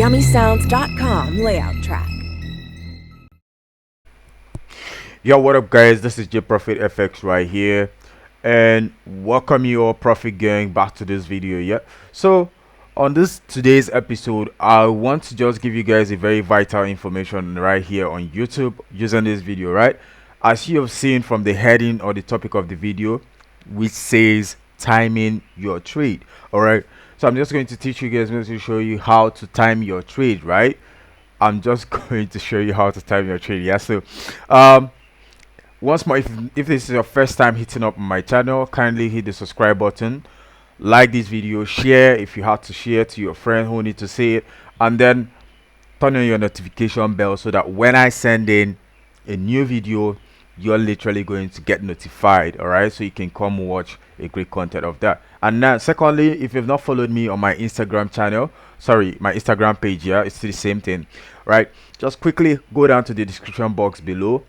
YummySounds.com layout track. Yo, what up guys, this is J Profit FX right here, and welcome you all Profit Gang back to this video. So on this today's episode, I want to just give you guys a very vital information right here on YouTube using this video, right? As you have seen from the heading or the topic of the video, which says timing your trade. All right, so I'm just going to teach you guys, I'm going to show you how to time your trade, right? I'm just going to show you how to time your trade. So once more, if this is your first time hitting up my channel, kindly hit the subscribe button, like this video, share if you have to share to your friend who need to see it, and then turn on your notification bell so that when I send in a new video, you're literally going to get notified. All right, so you can come watch a great content of that. And now secondly, if you've not followed me on my Instagram channel, sorry, my Instagram page, it's the same thing, right? Just quickly go down to the description box below,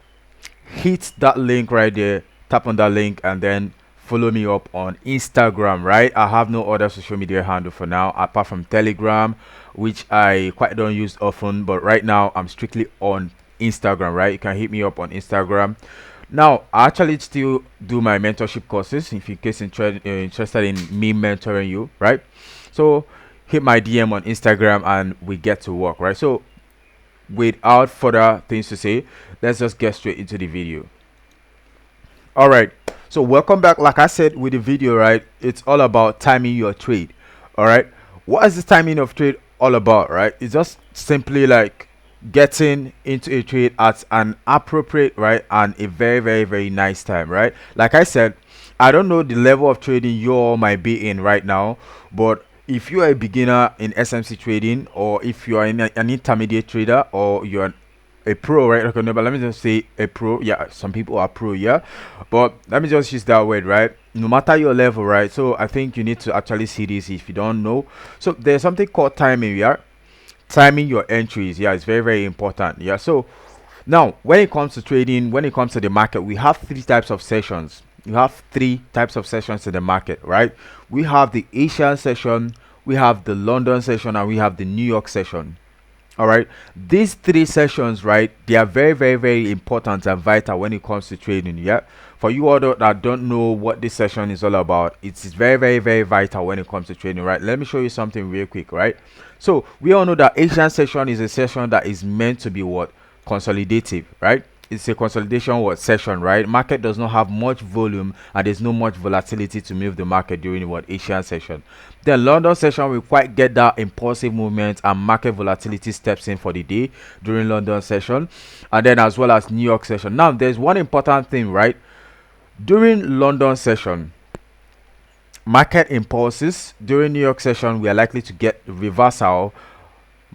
hit that link right there, tap on that link, and then follow me up on Instagram, right? I have no other social media handle for now apart from Telegram, which I quite don't use often, but right now I'm strictly on Instagram, right? You can hit me up on Instagram. Now I actually still do my mentorship courses if in case interested in me mentoring you, right? So hit my DM on Instagram and we get to work, right? So without further things to say, let's just get straight into the video. All right, so welcome back. Like I said with the video, right, it's all about timing your trade. All right, what is the timing of trade all about, right? It's just simply like getting into a trade at an appropriate, right, and a very nice time, right? Like I said, I don't know the level of trading you all might be in right now, but if you are a beginner in SMC trading, or if you are an intermediate trader, or you're a pro, right? Okay, no, but let me just say a pro. Yeah, some people are pro, but let me just use that word, right? No matter your level, right? So I think you need to actually see this if you don't know. So there's something called timing, timing your entries. It's very important. So now when it comes to trading, when it comes to the market, we have three types of sessions. You have three types of sessions in the market, right? We have the Asian session, we have the London session, and we have the New York session. All right, these three sessions, right, they are very important and vital when it comes to trading. For you all that don't know what this session is all about, it's very vital when it comes to trading, right? Let me show you something real quick, right? So we all know that Asian session is a session that is meant to be what? Consolidative, right? It's a consolidation session, right? Market does not have much volume and there's no much volatility to move the market during Asian session. The London session will quite get that impulsive movement and market volatility steps in for the day during London session, and then as well as New York session. Now there's one important thing, right? During London session, market impulses. During New York session, we are likely to get reversal.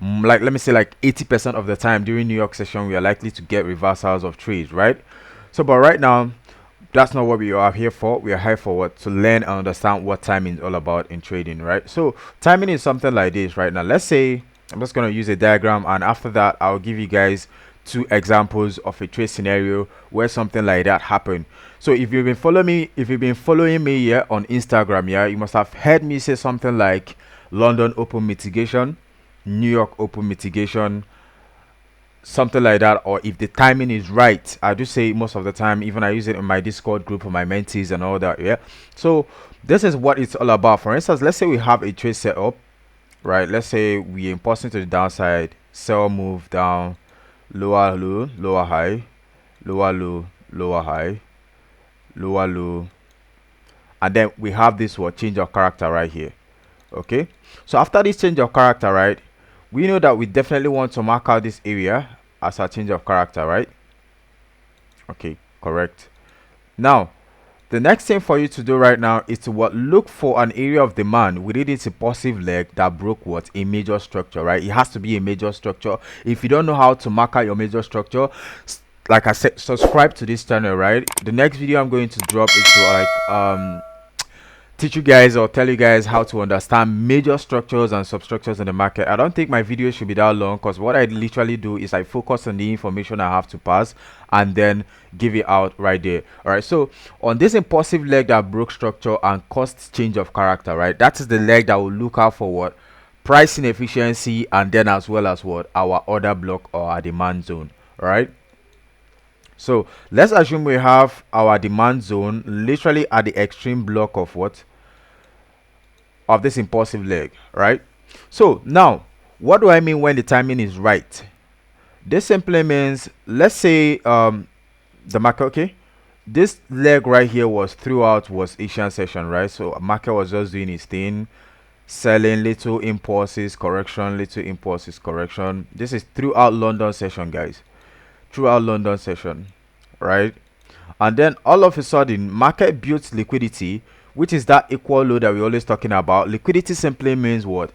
Like, let me say, like 80% of the time during New York session, we are likely to get reversals of trades, right? So but right now, that's not what we are here for. We are here for what? To learn and understand what timing is all about in trading, right? So timing is something like this right now. Let's say I'm just going to use a diagram, and after that I'll give you guys two examples of a trade scenario where something like that happened. So if you've been following me here on Instagram, you must have heard me say something like London open mitigation, New York open mitigation, something like that. Or if the timing is right, I do say most of the time, even I use it in my Discord group for my mentees and all that. So this is what it's all about. For instance, let's say we have a trade set up, right? Let's say we are impulsing to the downside, sell move down, lower low, lower high, lower low, lower high, lower low, and then we have this change of character right here. Okay, so after this change of character, right, we know that we definitely want to mark out this area as a change of character, right? Okay, correct. Now the next thing for you to do right now is to look for an area of demand within its impulsive leg that broke a major structure, right? It has to be a major structure. If you don't know how to mark out your major structure, like I said, subscribe to this channel, right? The next video I'm going to drop is to teach you guys or tell you guys how to understand major structures and substructures in the market. I don't think my video should be that long, because what I literally do is I focus on the information I have to pass and then give it out right there. All right, so on this impulsive leg that broke structure and caused change of character, right, that is the leg that will look out for pricing efficiency, and then as well as what our order block or our demand zone, right? So let's assume we have our demand zone literally at the extreme block of what, of this impulsive leg, right? So now what do I mean when the timing is right? This simply means, let's say the market, okay, this leg right here was throughout was Asian session, right? So market was just doing its thing, selling little impulses, correction, little impulses, correction. This is throughout London session, guys, throughout London session, right? And then all of a sudden market builds liquidity, which is that equal low that we're always talking about. Liquidity simply means what?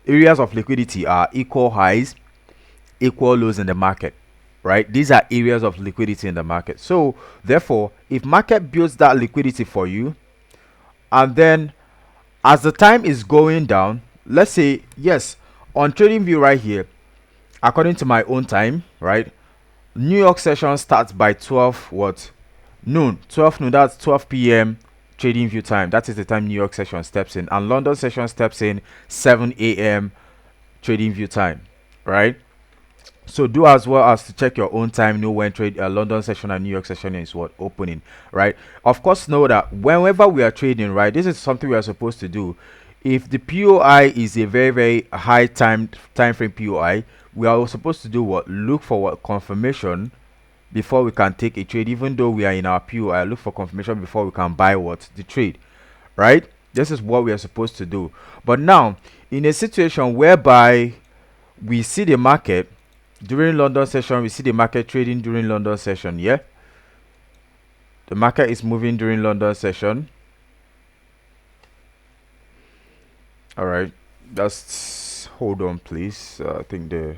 Areas of liquidity are equal highs, equal lows in the market, right? These are areas of liquidity in the market. So therefore, if market builds that liquidity for you, and then as the time is going down, let's say, yes, on trading view right here, according to my own time, right, New York session starts by 12 what, noon, 12 noon, that's 12 p.m. trading view time. That is the time New York session steps in, and London session steps in 7 a.m. trading view time, right? So do as well as to check your own time, know when trade London session and New York session is what opening, right? Of course, know that whenever we are trading, right, this is something we are supposed to do. If the POI is a very high time frame POI, we are supposed to do what? Look for what? Confirmation before we can take a trade. Even though we are in our POI, look for confirmation before we can buy what? The trade, right? This is what we are supposed to do. But now, in a situation whereby we see the market during London session, we see the market trading during London session, yeah, the market is moving during London session. All right, just hold on, please. I think the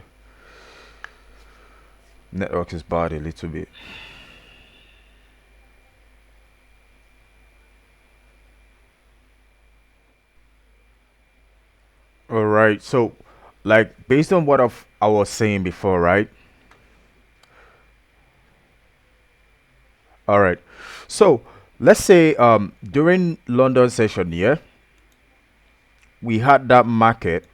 network is bad a little bit. All right, so like based on what I was saying before, right? All right, so let's say during London session, yeah, we had that market.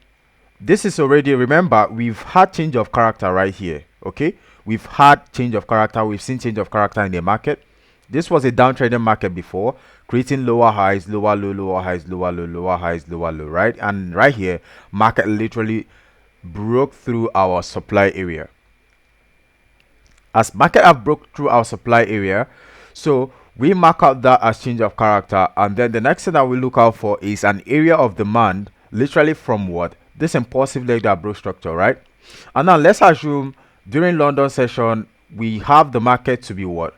This is already, remember, we've had change of character right here, okay? We've had change of character, we've seen change of character in the market. This was a downtrading market before, creating lower highs, lower low, lower highs, lower low, lower highs, lower low, right? And right here, market literally broke through our supply area. As market have broke through our supply area, so we mark out that as change of character, and then the next thing that we look out for is an area of demand, literally from what? This impulsive leg that broke structure, right? And now let's assume during London session we have the market to be what?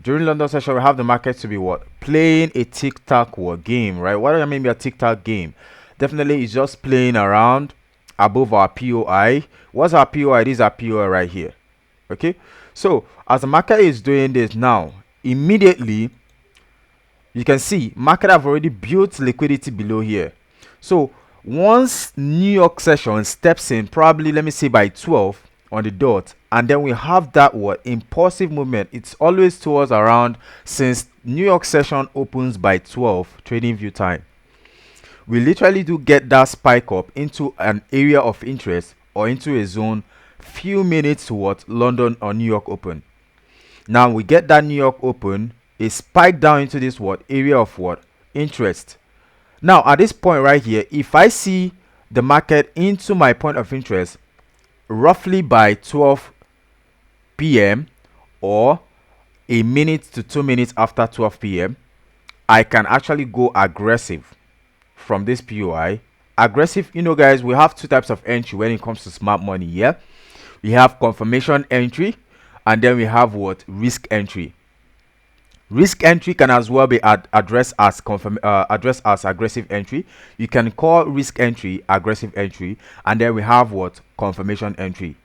During London session we have the market to be what? Playing a tic-tac game, right? What do I mean by a tic-tac game? Definitely it's just playing around above our POI. What's our POI? This is our POI right here. Okay, so as the market is doing this now, immediately you can see market have already built liquidity below here. So once New York session steps in, probably let me say by 12 on the dot, and then we have that what? Impulsive movement. It's always towards around, since New York session opens by 12 trading view time, we literally do get that spike up into an area of interest or into a zone few minutes to what? London or New York open. Now we get that New York open, a spike down into this what? Area of what? Interest. Now at this point right here, if I see the market into my point of interest roughly by 12 p.m. or a minute to 2 minutes after 12 p.m., I can actually go aggressive from this POI. Aggressive, you know guys, we have two types of entry when it comes to smart money. Yeah, we have confirmation entry, and then we have what? Risk entry. Risk entry can as well be addressed as aggressive entry. You can call risk entry aggressive entry, and then we have what? Confirmation entry.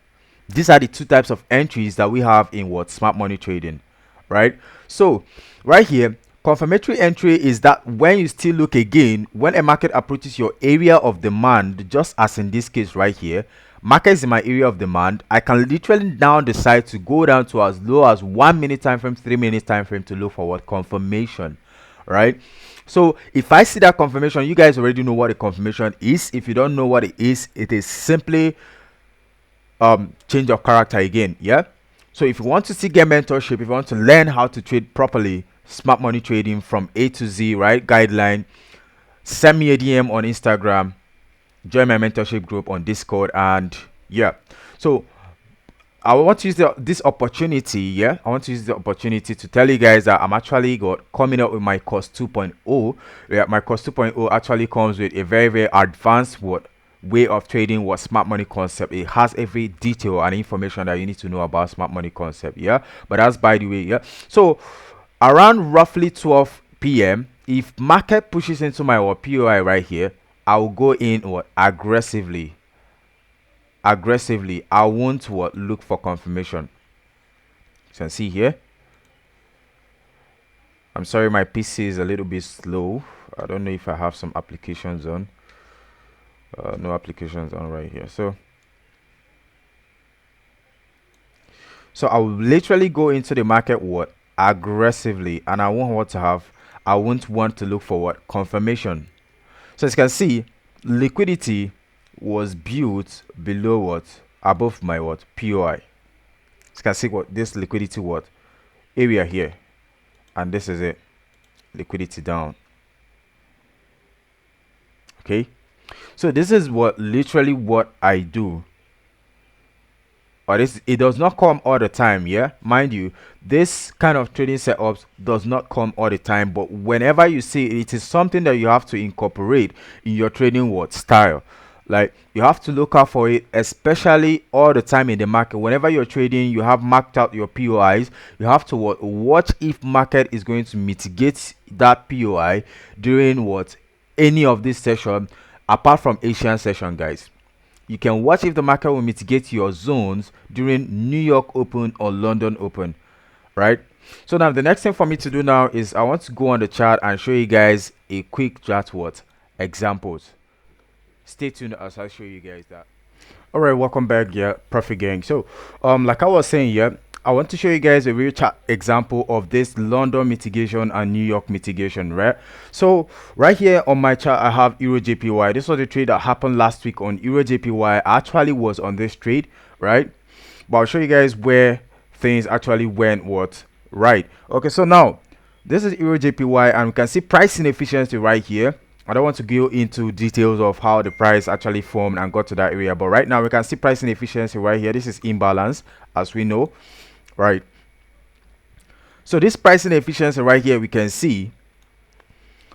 These are the two types of entries that we have in what? Smart money trading, right? So right here, confirmatory entry is that when you still look again, when a market approaches your area of demand, just as in this case right here, market is in my area of demand, I can literally now decide to go down to as low as 1 minute time frame, 3 minutes time frame to look for what? Confirmation, right? So if I see that confirmation, you guys already know what the confirmation is. If you don't know what it is simply change of character again. Yeah. So if you want to see get mentorship, if you want to learn how to trade properly, smart money trading from A to Z, right, guideline, send me a DM on Instagram, join my mentorship group on Discord, and yeah. So I want to use this opportunity. Yeah, I want to use the opportunity to tell you guys that I'm actually coming up with my course 2.0. Yeah, my course 2.0 actually comes with a very advanced way of trading smart money concept. It has every detail and information that you need to know about smart money concept. Yeah, but that's by the way. Yeah, so around roughly 12 p.m. if market pushes into my POI right here, I will go in aggressively. I won't look for confirmation. You can see here. I'm sorry, my PC is a little bit slow. I don't know if I have some applications on. No applications on right here. So I will literally go into the market aggressively, and I won't want to look for confirmation. So as you can see, liquidity was built below above my POI. As you can see this liquidity area here, and this is it, liquidity down. Okay, so this is literally what I do. But it does not come all the time. Yeah, mind you, this kind of trading setups does not come all the time, but whenever you see it, it is something that you have to incorporate in your trading style. Like, you have to look out for it, especially all the time in the market. Whenever you're trading, you have marked out your POIs. You have to watch if market is going to mitigate that POI during any of this session, apart from Asian session, guys. You can watch if the market will mitigate your zones during New York Open or London Open, right? So now the next thing for me to do now is I want to go on the chart and show you guys a quick chart examples. Stay tuned as I show you guys that. All right, welcome back, yeah, Profit Gang. So like I was saying, yeah, I want to show you guys a real chart example of this London mitigation and New York mitigation, right? So right here on my chart, I have Euro JPY. This was the trade that happened last week on Euro JPY. I actually was on this trade, right? But I'll show you guys where things actually went right. Okay, so now this is Euro JPY, and we can see price inefficiency right here. I don't want to go into details of how the price actually formed and got to that area, but right now we can see price inefficiency right here. This is imbalance, as we know, right? So this pricing efficiency right here, we can see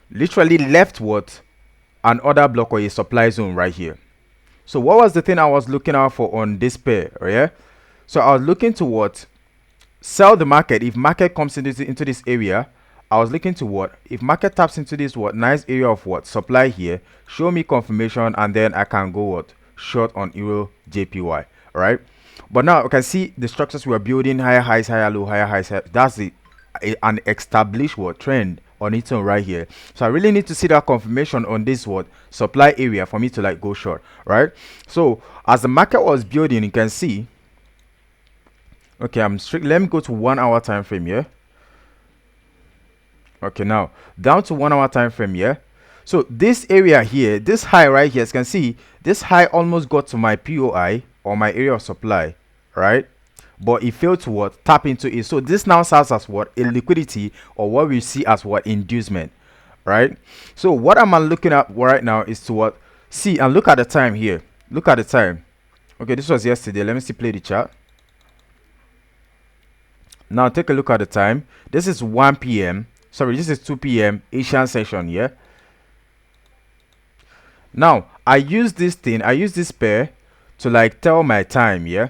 literally left an order block or a supply zone right here. So what was the thing I was looking out for on this pair? Yeah, so I was looking to sell the market. If market comes into this area, I was looking to if market taps into this nice area of supply here, show me confirmation, and then I can go short on Euro JPY, right? But now you can see the structures we are building, higher highs, higher low, higher highs. That's an established trend on its own right here. So I really need to see that confirmation on this supply area for me to go short, right? So as the market was building, you can see, okay, let me go to 1 hour time frame. Yeah, okay, now down to 1 hour time frame. Yeah, so this area here, this high right here, as you can see, this high almost got to my POI or my area of supply, right? But it failed to tap into it. So this now serves as a liquidity, or what we see as inducement, right? So what am I looking at right now is to see and look at the time here. Look at the time. Okay, this was yesterday. Let me see, play the chart. Now take a look at the time. This is 1 p.m. Sorry, this is 2 p.m. Asian session. Yeah, now I use this pair to tell my time. Yeah,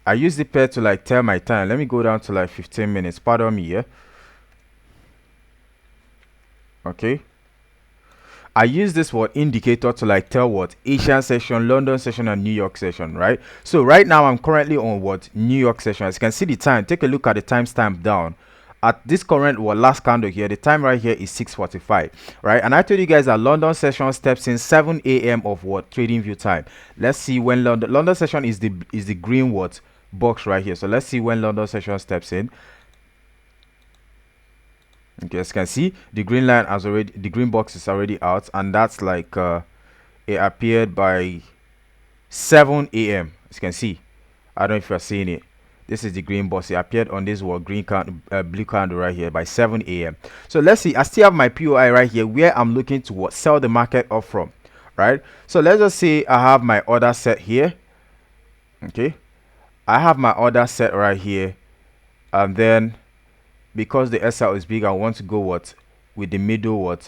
I use the pair to tell my time. Let me go down to 15 minutes. Pardon me. Yeah, okay, I use this indicator to tell Asian session, London session, and New York session, right? So right now I'm currently on New York session. As you can see the time, take a look at the timestamp down. At this current last candle here, the time right here is 6:45, right? And I told you guys that London session steps in 7 a.m. of trading view time. Let's see when London session is the green box right here. So let's see when London session steps in. Okay, as you can see, the green line has already, the green box is already out, and that's like it appeared by 7 a.m. as you can see. I don't know if you're seeing it. This is the green box. It appeared on this green blue candle right here by 7 a.m. So let's see. I still have my POI right here where I'm looking to sell the market off from, right? So let's just say I have my order set here. Okay, I have my order set right here, and then because the SL is big, I want to go with the middle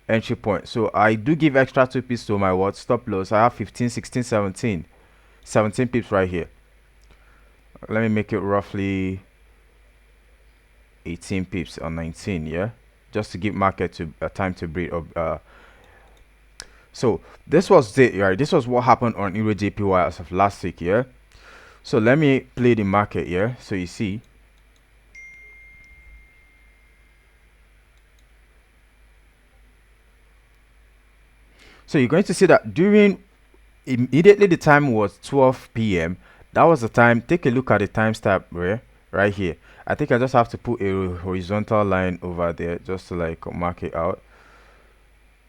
entry point. So I do give extra 2 pips to my stop loss. I have 15, 16, 17 pips right here. Let me make it roughly 18 pips or 19, yeah, just to give market to time to breathe. So this was it, right? This was what happened on Euro JPY as of last week, yeah. So let me play the market, yeah, so you see. So you're going to see that during immediately the time was 12 p.m. That was the time. Take a look at the timestamp right here. I think I just have to put a horizontal line over there just to like mark it out.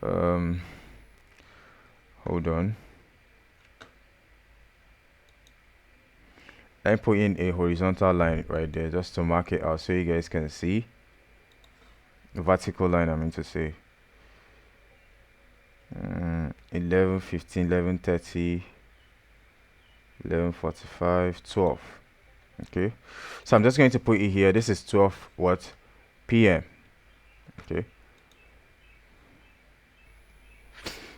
Hold on. I put in a horizontal line right there just to mark it out so you guys can see. Vertical line, I mean to say. 11:15, 11:30, 11:45, 12. Okay, so I'm just going to put it here. This is 12 p.m. Okay,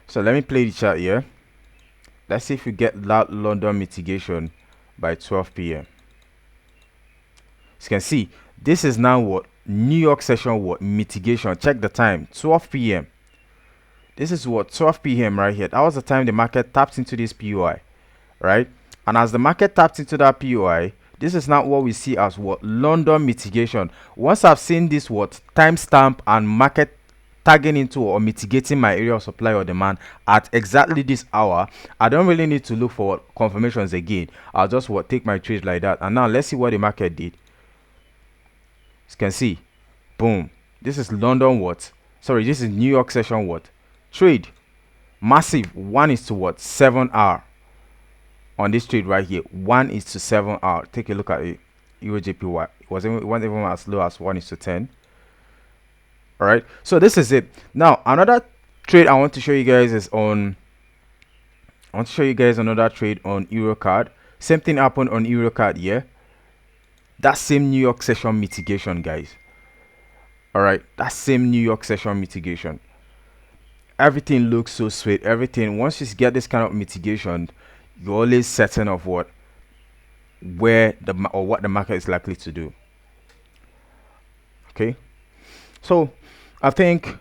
so let me play the chart here. Let's see if we get that London mitigation by 12 p.m. As you can see, this is now New York session mitigation. Check the time, 12 p.m. This is 12 p.m. right here. That was the time the market tapped into this POI, right? And as the market tapped into that POI, this is not what we see as London mitigation. Once I've seen this timestamp and market tagging into or mitigating my area of supply or demand at exactly this hour, I don't really need to look for confirmations again. I'll just take my trade like that. And now let's see what the market did. As you can see, boom. This is London sorry, this is New York session trade. Massive 1:7 hour on this trade right here. 1:7 hour. Take a look at it. Euro JPY. It wasn't even as low as 1:10. All right, so this is it. Now another trade I want to show you guys is on another trade on EuroCard. Same thing happened on EuroCard here. That same New York session mitigation, guys. All right, that same New York session mitigation. Everything looks so sweet. Everything, once you get this kind of mitigation, you're always certain of what the market is likely to do. Okay, so I think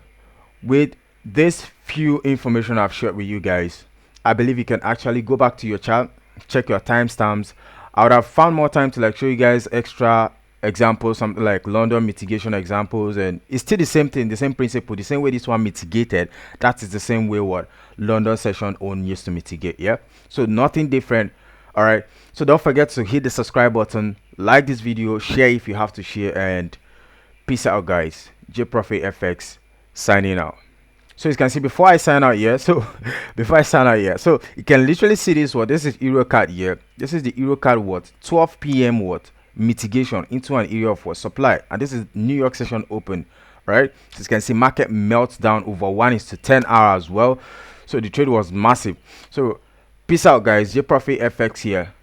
with this few information I've shared with you guys, I believe you can actually go back to your chart, check your timestamps. I would have found more time to like show you guys extra examples, something like London mitigation examples, and it's still the same thing, the same principle, the same way this one mitigated. That is the same way London session own used to mitigate. Yeah, so nothing different. All right, so don't forget to hit the subscribe button, like this video, share if you have to share, and peace out, guys. JProfit FX signing out. So you can see before I sign out here, so you can literally see this this is EuroCard here. This is the EuroCard 12 p.m. mitigation into an area of supply, and this is New York session open, right? So you can see market melts down over 1:10 hour as well. So the trade was massive. So peace out, guys. JProfit FX here.